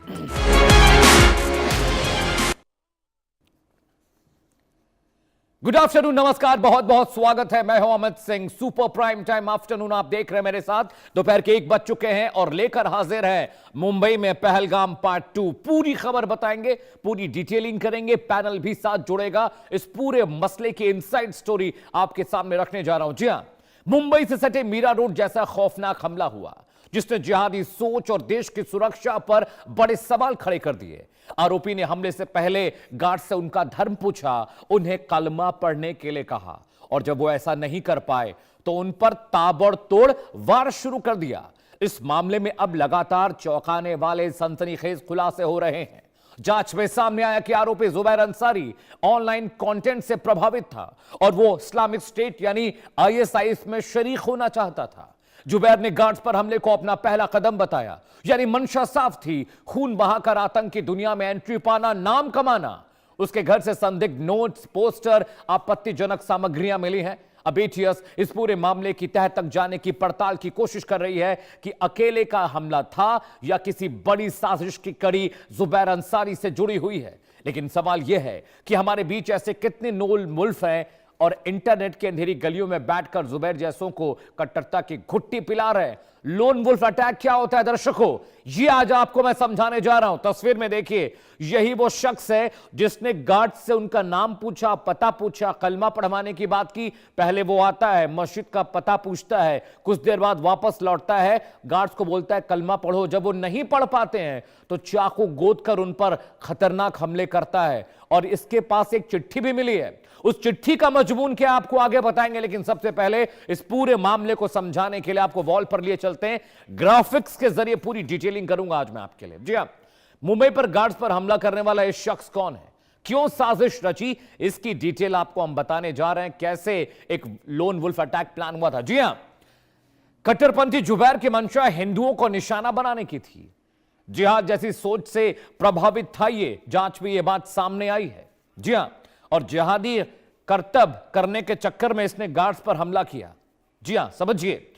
Good afternoon, नमस्कार, बहुत बहुत स्वागत है। मैं हूं Amit Singh. Super prime time afternoon आप देख रहे हैं मेरे साथ। दोपहर के 1 बज चुके हैं और लेकर हाजिर है मुंबई में पहलगाम पार्ट 2। पूरी खबर बताएंगे, पूरी डिटेलिंग करेंगे, पैनल भी साथ जुड़ेगा। इस पूरे मसले की इनसाइड स्टोरी आपके सामने रखने जा रहा हूं। जी हां, मुंबई से सटे मीरा रोड जैसा खौफनाक हमला हुआ जिसने जिहादी सोच और देश की सुरक्षा पर बड़े सवाल खड़े कर दिए। आरोपी ने हमले से पहले गार्ड से उनका धर्म पूछा, उन्हें कलमा पढ़ने के लिए कहा और जब वो ऐसा नहीं कर पाए तो उन पर ताबड़तोड़ वार शुरू कर दिया। इस मामले में अब लगातार चौंकाने वाले सनसनीखेज खुलासे हो रहे हैं। जांच में सामने आया कि आरोपी जुबैर अंसारी ऑनलाइन कंटेंट से प्रभावित था और वो इस्लामिक स्टेट यानी आईएसआईएस में शरीक होना चाहता था। जुबैर ने गार्ड्स पर हमले को अपना पहला कदम बताया, यानी मंशा साफ थी, खून बहाकर आतंक की दुनिया में एंट्री पाना, नाम कमाना। उसके घर से संदिग्ध नोट्स, पोस्टर, आपत्तिजनक सामग्रियां मिली हैं। अब एटीएस इस पूरे मामले की तह तक जाने की पड़ताल की कोशिश कर रही है कि अकेले का हमला था या किसी बड़ी साजिश की कड़ी जुबैर अंसारी से जुड़ी हुई है। लेकिन सवाल यह है कि हमारे बीच ऐसे कितने नोल मुल्फ हैं और इंटरनेट के अंधेरी गलियों में बैठकर जुबैर जैसों को कट्टरता की घुट्टी पिला रहे। लोन वुल्फ अटैक क्या होता है दर्शकों, ये आज आपको मैं समझाने जा रहा हूं। तस्वीर में देखिए, यही वो शख्स है जिसने गार्ड से उनका नाम पूछा, पता पूछा, कलमा पढ़वाने की बात की। पहले वो आता है, मस्जिद का पता पूछता है, कुछ देर बाद वापस लौटता है, गार्ड्स को बोलता है कलमा पढ़ो। जब वो नहीं पढ़ पाते हैं तो चाकू गोद कर उन पर खतरनाक हमले करता है। और इसके पास एक चिट्ठी भी मिली है। उस चिट्ठी का मजमून क्या आपको आगे बताएंगे, लेकिन सबसे पहले इस पूरे मामले को समझाने के लिए आपको वॉल पर लिए चलते हैं। ग्राफिक्स के जरिए पूरी डिटेलिंग करूंगा आज मैं आपके लिए। जी हां, मुंबई पर गार्ड्स पर हमला करने वाला यह शख्स कौन है, क्यों साजिश रची, इसकी डिटेल आपको हम बताने जा रहे हैं। कैसे एक लोन वुल्फ अटैक प्लान हुआ था। जी हां, कट्टरपंथी जुबैर की मंशा हिंदुओं को निशाना बनाने की थी। जिहाद जैसी सोच से प्रभावित था ये, जांच में यह बात सामने आई है। जी हां, और जिहादी करतब करने के चक्कर में इसने गार्ड्स पर हमला किया। जी हां, समझिए,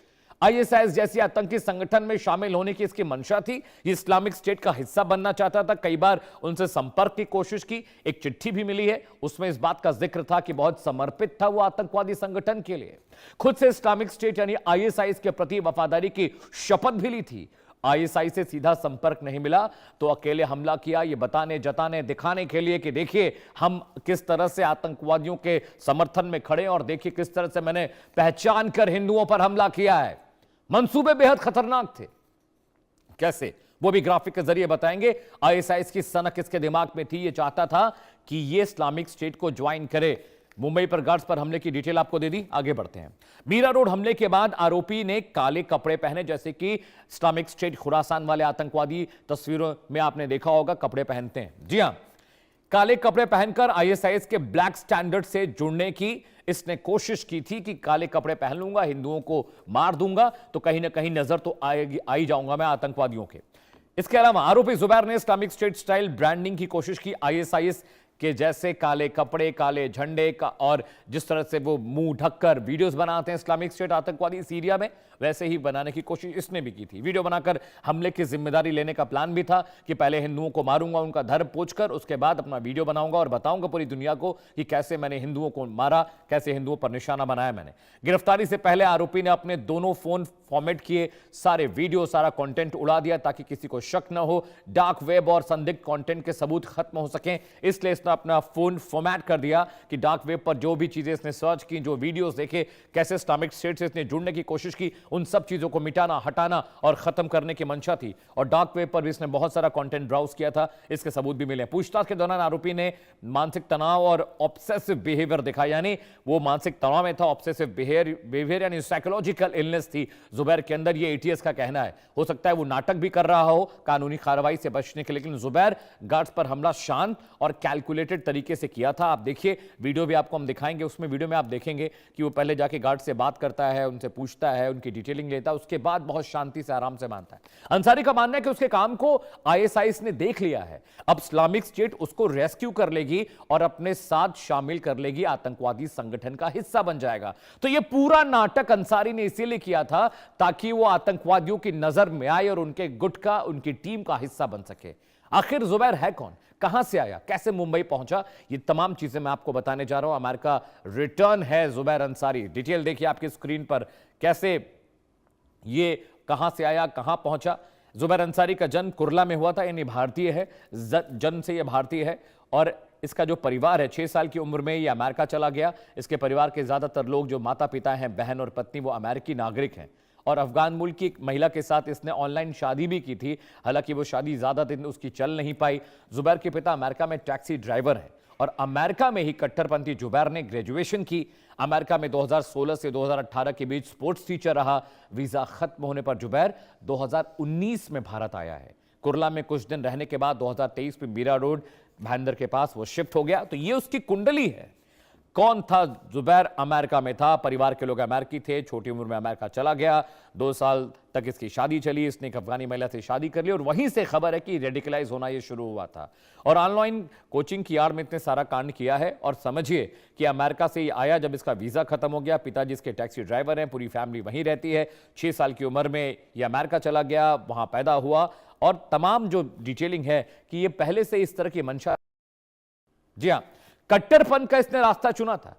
आईएसआईएस जैसी आतंकी संगठन में शामिल होने की इसकी मंशा थी। ये इस्लामिक स्टेट का हिस्सा बनना चाहता था। कई बार उनसे संपर्क की कोशिश की। एक चिट्ठी भी मिली है, उसमें इस बात का जिक्र था कि बहुत समर्पित था वो आतंकवादी संगठन के लिए। खुद से इस्लामिक स्टेट यानी आईएसआईएस के प्रति वफादारी की शपथ भी ली थी। आईएसआई से सीधा संपर्क नहीं मिला तो अकेले हमला किया, ये बताने, जताने, दिखाने के लिए कि देखिए हम किस तरह से आतंकवादियों के समर्थन में खड़े हैं और देखिए किस तरह से मैंने पहचान कर हिंदुओं पर हमला किया है। मंसूबे बेहद खतरनाक थे। कैसे, वो भी ग्राफिक के जरिए बताएंगे। आईएसआईएस की सनक इसके दिमाग में थी, ये चाहता था कि ये इस्लामिक स्टेट को ज्वाइन करे। मुंबई पर गार्ड्स पर हमले की डिटेल आपको दे दी, आगे बढ़ते हैं। मीरा रोड हमले के बाद आरोपी ने काले कपड़े पहने, जैसे कि इस्लामिक स्टेट खुरासान वाले आतंकवादी तस्वीरों में आपने देखा होगा कपड़े पहनते हैं। जी हां, काले कपड़े पहनकर आईएसआईएस के ब्लैक स्टैंडर्ड से जुड़ने की इसने कोशिश की थी कि काले कपड़े पहन लूंगा, हिंदुओं को मार दूंगा तो कहीं ना कहीं नजर तो आएगी, आई जाऊंगा मैं आतंकवादियों के। इसके अलावा आरोपी जुबैर ने इस्लामिक स्टेट स्टाइल ब्रांडिंग की कोशिश की। आईएसआईएस के जैसे काले कपड़े, काले झंडे का, और जिस तरह से वो मुंह ढककर वीडियोस बनाते हैं इस्लामिक स्टेट आतंकवादी सीरिया में, वैसे ही बनाने की कोशिश इसने भी की थी। वीडियो बनाकर हमले की जिम्मेदारी लेने का प्लान भी था कि पहले हिंदुओं को मारूंगा, उनका धर्म पूछकर, उसके बाद अपना वीडियो बनाऊंगा और बताऊंगा पूरी दुनिया को कि कैसे मैंने हिंदुओं को मारा, कैसे हिंदुओं पर निशाना बनाया मैंने। गिरफ्तारी से पहले आरोपी ने अपने दोनों फोन फॉर्मेट किए, सारे वीडियो, सारा कंटेंट उड़ा दिया ताकि किसी को शक न हो, डार्क वेब और संदिग्ध कंटेंट के सबूत खत्म हो सकें। इसलिए इसने अपना फोन फॉर्मेट कर दिया कि डार्क वेब पर जो भी चीजें इसने सर्च की, जो वीडियोस देखे, कैसे इस्लामिक स्टेट से इसने जुड़ने की कोशिश की, उन सब चीजों को मिटाना, हटाना और खत्म करने की मंशा थी। और डार्क वेब पर भी इसने बहुत सारा कंटेंट ब्राउज किया था, इसके सबूत भी मिले। पूछताछ के दौरान आरोपी ने मानसिक तनाव और ऑब्सेसिव बिहेवियर दिखाया, यानी वो मानसिक तनाव में था। ऑब्सेसिव बिहेवियर यानी साइकोलॉजिकल इलनेस थी जुबैर के अंदर, ये एटीएस का कहना है। हो सकता है वो नाटक भी कर रहा हो कानूनी कार्रवाई से बचने के लिए, लेकिन जुबैर गार्ड्स पर हमला शांत और कैलकुलेटेड तरीके से किया था। आप देखिए, वीडियो भी आपको हम दिखाएंगे, उसमें वीडियो में आप देखेंगे कि वो पहले जाके गार्ड से बात करता है, उनसे पूछता है, उनकी डिटेलिंग लेता है, उसके बाद बहुत शांति से आराम से मानता है। अंसारी का मानना है कि उसके काम को आईएसआईएस ने देख लिया है, अब इस्लामिक स्टेट उसको रेस्क्यू कर लेगी और अपने साथ शामिल कर लेगी, आतंकवादी संगठन का हिस्सा बन जाएगा। तो यह पूरा नाटक अंसारी ने इसीलिए किया था ताकि वो आतंकवादियों की नजर में आए और उनके गुट का, उनकी टीम का हिस्सा बन सके। आखिर जुबैर है कौन, कहां से आया, कैसे मुंबई पहुंचा, ये तमाम चीजें मैं आपको बताने जा रहा हूं। अमेरिका रिटर्न है जुबैर अंसारी। डिटेल देखिए आपकी स्क्रीन पर, कैसे ये कहां से आया, कहां पहुंचा। जुबैर अंसारी का जन्म कुर्ला में हुआ था, यानी भारतीय है, जन्म से यह भारतीय है। और इसका जो परिवार है, 6 साल की उम्र में ये अमेरिका चला गया। इसके परिवार के ज्यादातर लोग, जो माता पिता हैं, बहन और पत्नी, वो अमेरिकी नागरिक हैं। और अफगान मूल की एक महिला के साथ इसने ऑनलाइन शादी भी की थी, हालांकि वो शादी ज्यादा दिन उसकी चल नहीं पाई। जुबैर के पिता अमेरिका में टैक्सी ड्राइवर हैं और अमेरिका में ही कट्टरपंथी जुबैर ने ग्रेजुएशन की। अमेरिका में 2016 से 2018 के बीच स्पोर्ट्स टीचर रहा। वीजा खत्म होने पर जुबैर 2019 में भारत आया है। कुर्ला में कुछ दिन रहने के बाद 2023 में मीरा रोड भाईंदर के पास वो शिफ्ट हो गया। तो ये उसकी कुंडली है। कौन था जुबैर? अमेरिका में था, परिवार के लोग अमेरिकी थे, छोटी उम्र में अमेरिका चला गया। 2 साल तक इसकी शादी चली, इसने एक अफगानी महिला से शादी कर ली और वहीं से खबर है कि रेडिकलाइज होना ये शुरू हुआ था। और ऑनलाइन कोचिंग की आड़ में इतने सारा कांड किया है। और समझिए कि अमेरिका से ये आया जब इसका वीजा खत्म हो गया। पिताजी इसके टैक्सी ड्राइवर हैं, पूरी फैमिली वहीं रहती है। 6 साल की उम्र में ये अमेरिका चला गया, वहां पैदा हुआ। और तमाम जो डिटेलिंग है कि ये पहले से इस तरह की मंशा, जी हां, कट्टरपंथ का इसने रास्ता चुना था।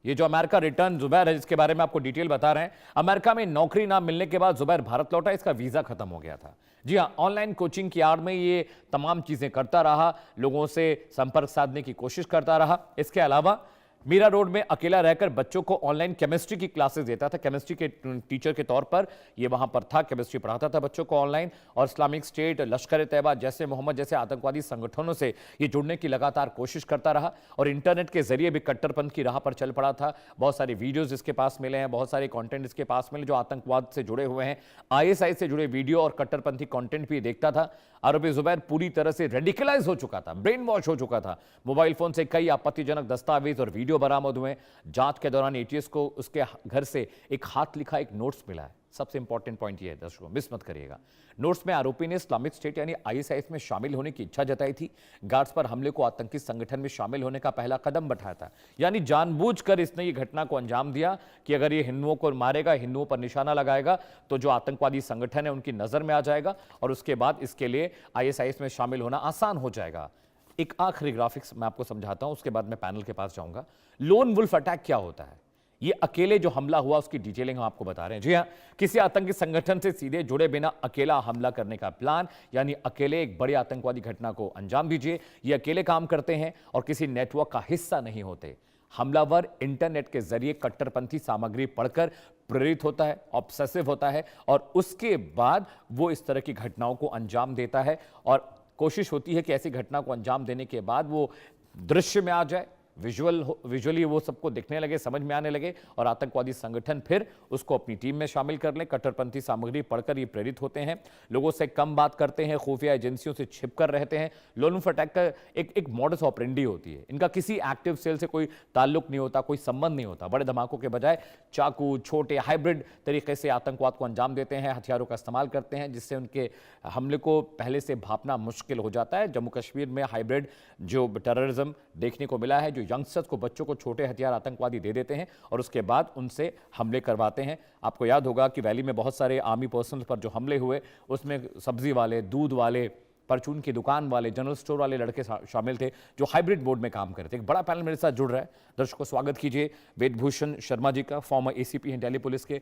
ये जो अमेरिका रिटर्न जुबैर है, जिसके बारे में आपको डिटेल बता रहे हैं, अमेरिका में नौकरी ना मिलने के बाद जुबैर भारत लौटा, इसका वीजा खत्म हो गया था। जी हां, ऑनलाइन कोचिंग की आड़ में ये तमाम चीजें करता रहा, लोगों से संपर्क साधने की कोशिश करता रहा। इसके अलावा मीरा रोड में अकेला रहकर बच्चों को ऑनलाइन केमिस्ट्री की क्लासेस देता था। केमिस्ट्री के टीचर के तौर पर ये वहां पर था, केमिस्ट्री पढ़ाता था बच्चों को ऑनलाइन। और इस्लामिक स्टेट, लश्कर तैयबा जैसे, मोहम्मद जैसे आतंकवादी संगठनों से ये जुड़ने की लगातार कोशिश करता रहा और इंटरनेट के जरिए भी कट्टरपंथ की राह पर चल पड़ा था। बहुत सारे वीडियोज इसके पास मिले हैं, बहुत सारे कॉन्टेंट इसके पास मिले जो आतंकवाद से जुड़े हुए हैं। आईएसआई से जुड़े वीडियो और कट्टरपंथी कॉन्टेंट भी देखता था। आरोपी जुबैर पूरी तरह से रेडिकलाइज हो चुका था, ब्रेन वॉश हो चुका था। मोबाइल फोन से कई आपत्तिजनक दस्तावेज और वीडियो बरामद हुए। जांच के दौरान एटीएस को उसके घर से एक हाथ लिखा एक नोट्स मिला है। सबसे इंपॉर्टेंट पॉइंट यह है दर्शकों, मिस मत करिएगा। नोट्स में आरोपी ने इस्लामिक स्टेट यानी आईएसआईएस में शामिल होने की इच्छा जताई थी। गार्ड्स पर हमले को आतंकी संगठन में शामिल होने का पहला कदम बढ़ाया था। यानी जानबूझकर इसने ये घटना को अंजाम दिया कि अगर ये हिंदुओं को मारेगा, हिंदुओं पर निशाना लगाएगा, तो जो आतंकवादी संगठन है उनकी नजर में आ जाएगा और उसके बाद इसके लिए आईएसआईएस में शामिल होना आसान हो जाएगा। एक आखिरी ग्राफिक्स मैं आपको समझाता हूं, उसके बाद मैं पैनल के पास जाऊंगा। लोन वुल्फ अटैक क्या होता है? ये अकेले जो हमला हुआ उसकी डिटेलिंग हम आपको बता रहे हैं। जी हां, किसी आतंकी संगठन से सीधे जुड़े बिना अकेला हमला करने का प्लान, यानी अकेले एक बड़ी आतंकवादी घटना को अंजाम दीजिए। ये अकेले काम करते हैं और किसी नेटवर्क का हिस्सा नहीं होते। हमलावर इंटरनेट के जरिए कट्टरपंथी सामग्री पढ़कर प्रेरित होता है, ऑब्सेसिव होता है और उसके बाद वो इस तरह की घटनाओं को अंजाम देता है। और कोशिश होती है कि ऐसी घटना को अंजाम देने के बाद वो दृश्य में आ जाए, विजुअली वो सबको दिखने लगे, समझ में आने लगे और आतंकवादी संगठन फिर उसको अपनी टीम में शामिल कर ले। कट्टरपंथी सामग्री पढ़कर ये प्रेरित होते हैं, लोगों से कम बात करते हैं, खुफिया एजेंसियों से छिपकर रहते हैं। लोन वुल्फ अटैक का एक मॉडस ऑपरेंडी होती है। इनका किसी एक्टिव सेल से कोई ताल्लुक नहीं होता, कोई संबंध नहीं होता। बड़े धमाकों के बजाय चाकू, छोटे हाइब्रिड तरीके से आतंकवाद को अंजाम देते हैं, हथियारों का इस्तेमाल करते हैं, जिससे उनके हमले को पहले से भांपना मुश्किल हो जाता है। जम्मू कश्मीर में हाइब्रिड जो टेररिज्म देखने को मिला है, जो यंगस्टर्स को, बच्चों को छोटे हथियार आतंकवादी दे देते हैं और उसके बाद उनसे हमले करवाते हैं। आपको याद होगा कि वैली में बहुत सारे आर्मी पर्सनल पर जो हमले हुए, उसमें सब्जी वाले, दूध वाले, परचून की दुकान वाले, जनरल स्टोर वाले लड़के शामिल थे जो हाइब्रिड मोड में काम करते थे। एक बड़ा पैनल मेरे साथ जुड़ रहा है, दर्शकों स्वागत कीजिए वेदभूषण शर्मा जी का, फॉर्मर एसीपी हैं दिल्ली पुलिस के।